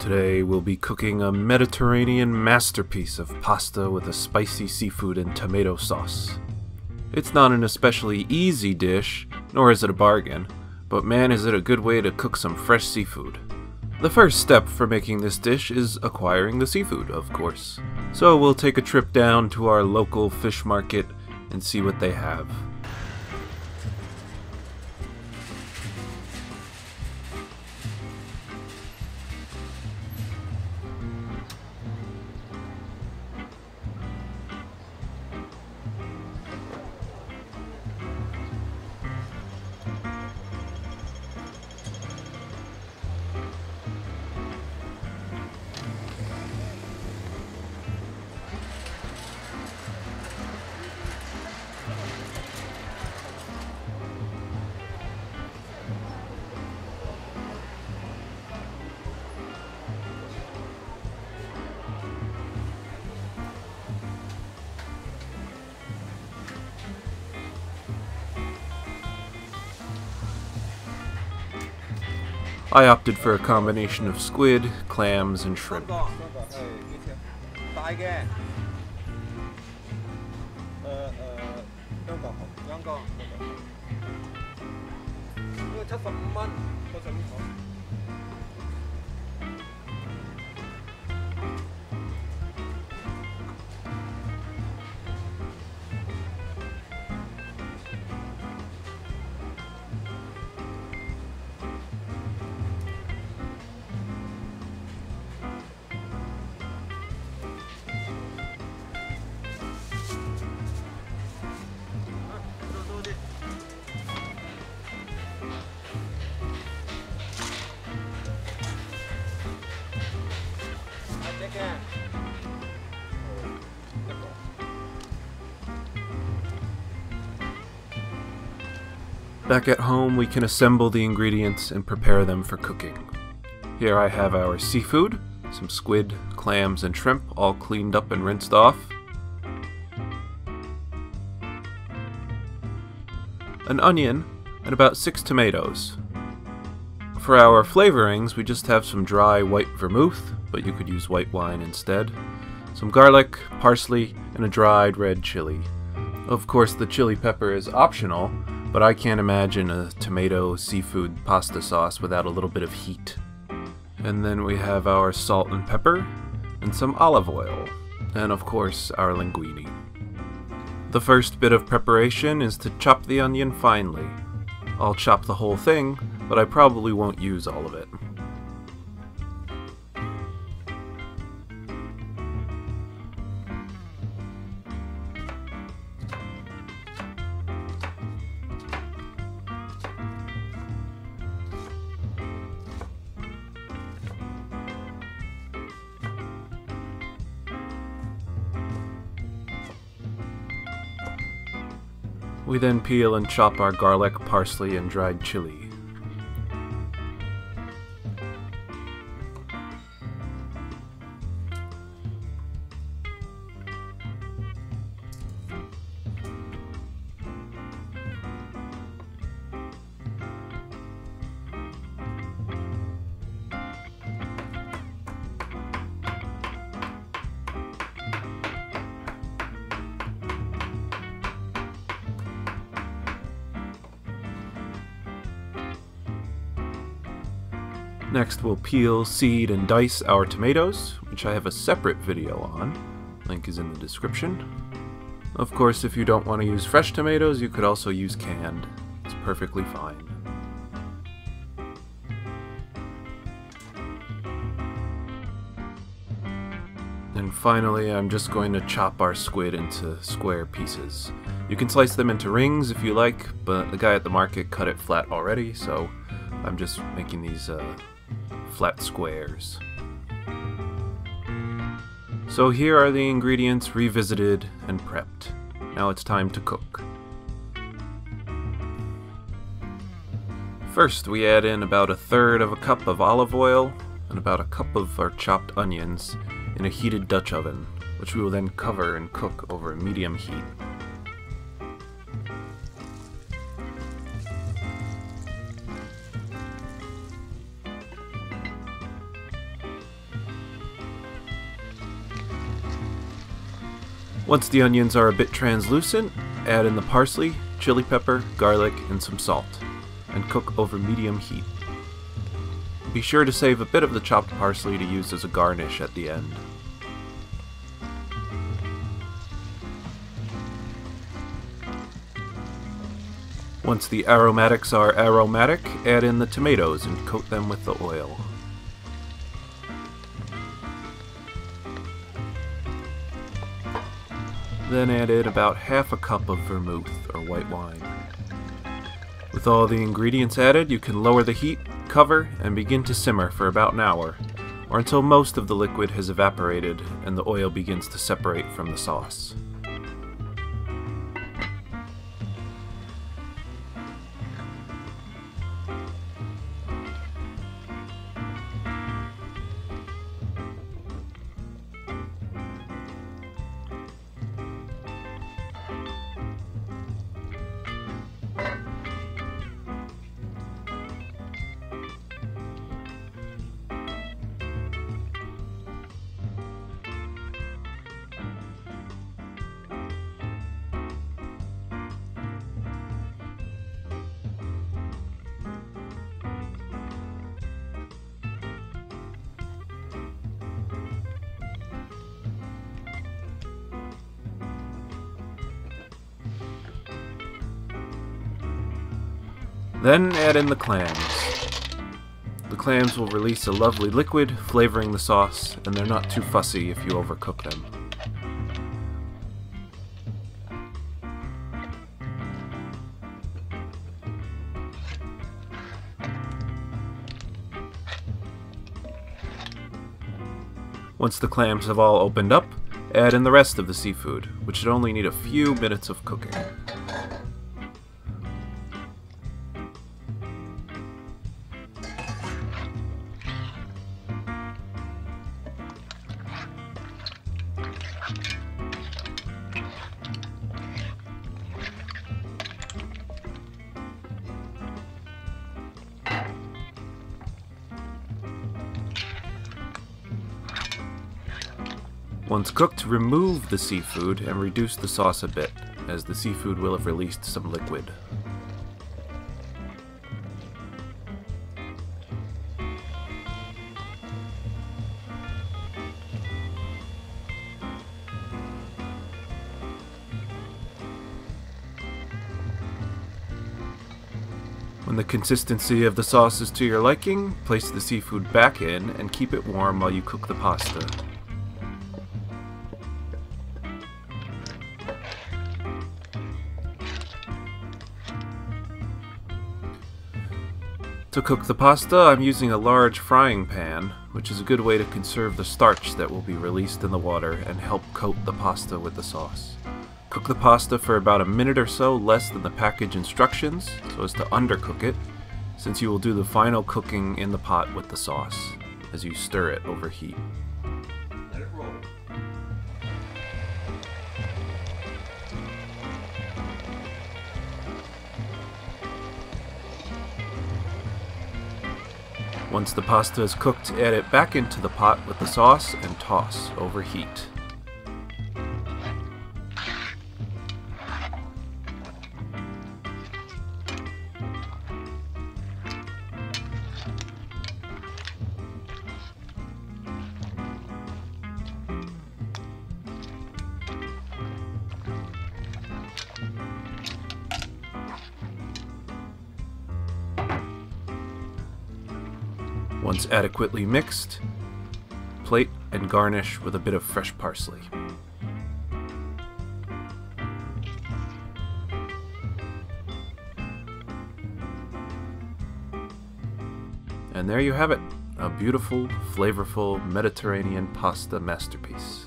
Today we'll be cooking a Mediterranean masterpiece of pasta with a spicy seafood and tomato sauce. It's not an especially easy dish, nor is it a bargain, but man is it a good way to cook some fresh seafood. The first step for making this dish is acquiring the seafood, of course. So we'll take a trip down to our local fish market and see what they have. I opted for a combination of squid, clams, and shrimp. Back at home, we can assemble the ingredients and prepare them for cooking. Here I have our seafood, some squid, clams, and shrimp all cleaned up and rinsed off. An onion, and about 6 tomatoes. For our flavorings, we just have some dry white vermouth, but you could use white wine instead. Some garlic, parsley, and a dried red chili. Of course, the chili pepper is optional, but I can't imagine a tomato seafood pasta sauce without a little bit of heat. And then we have our salt and pepper, and some olive oil, and of course our linguine. The first bit of preparation is to chop the onion finely. I'll chop the whole thing, but I probably won't use all of it. We then peel and chop our garlic, parsley, and dried chili. Next we'll peel, seed, and dice our tomatoes, which I have a separate video on. Link is in the description. Of course, if you don't want to use fresh tomatoes, you could also use canned. It's perfectly fine. And finally, I'm just going to chop our squid into square pieces. You can slice them into rings if you like, but the guy at the market cut it flat already, so I'm just making these flat squares. So here are the ingredients revisited and prepped. Now it's time to cook. First we add in about 1/3 cup of olive oil and about 1 cup of our chopped onions in a heated Dutch oven, which we will then cover and cook over a medium heat. Once the onions are a bit translucent, add in the parsley, chili pepper, garlic, and some salt, and cook over medium heat. Be sure to save a bit of the chopped parsley to use as a garnish at the end. Once the aromatics are aromatic, add in the tomatoes and coat them with the oil. Then add in about half a cup of vermouth or white wine. With all the ingredients added, you can lower the heat, cover, and begin to simmer for about an hour, or until most of the liquid has evaporated and the oil begins to separate from the sauce. Then add in the clams. The clams will release a lovely liquid, flavoring the sauce, and they're not too fussy if you overcook them. Once the clams have all opened up, add in the rest of the seafood, which should only need a few minutes of cooking. Once cooked, remove the seafood and reduce the sauce a bit, as the seafood will have released some liquid. When the consistency of the sauce is to your liking, place the seafood back in and keep it warm while you cook the pasta. To cook the pasta, I'm using a large frying pan, which is a good way to conserve the starch that will be released in the water and help coat the pasta with the sauce. Cook the pasta for about a minute or so less than the package instructions, so as to undercook it, since you will do the final cooking in the pot with the sauce, as you stir it over heat. Let it roll. Once the pasta is cooked, add it back into the pot with the sauce and toss over heat. Once adequately mixed, plate and garnish with a bit of fresh parsley. And there you have it, a beautiful, flavorful Mediterranean pasta masterpiece.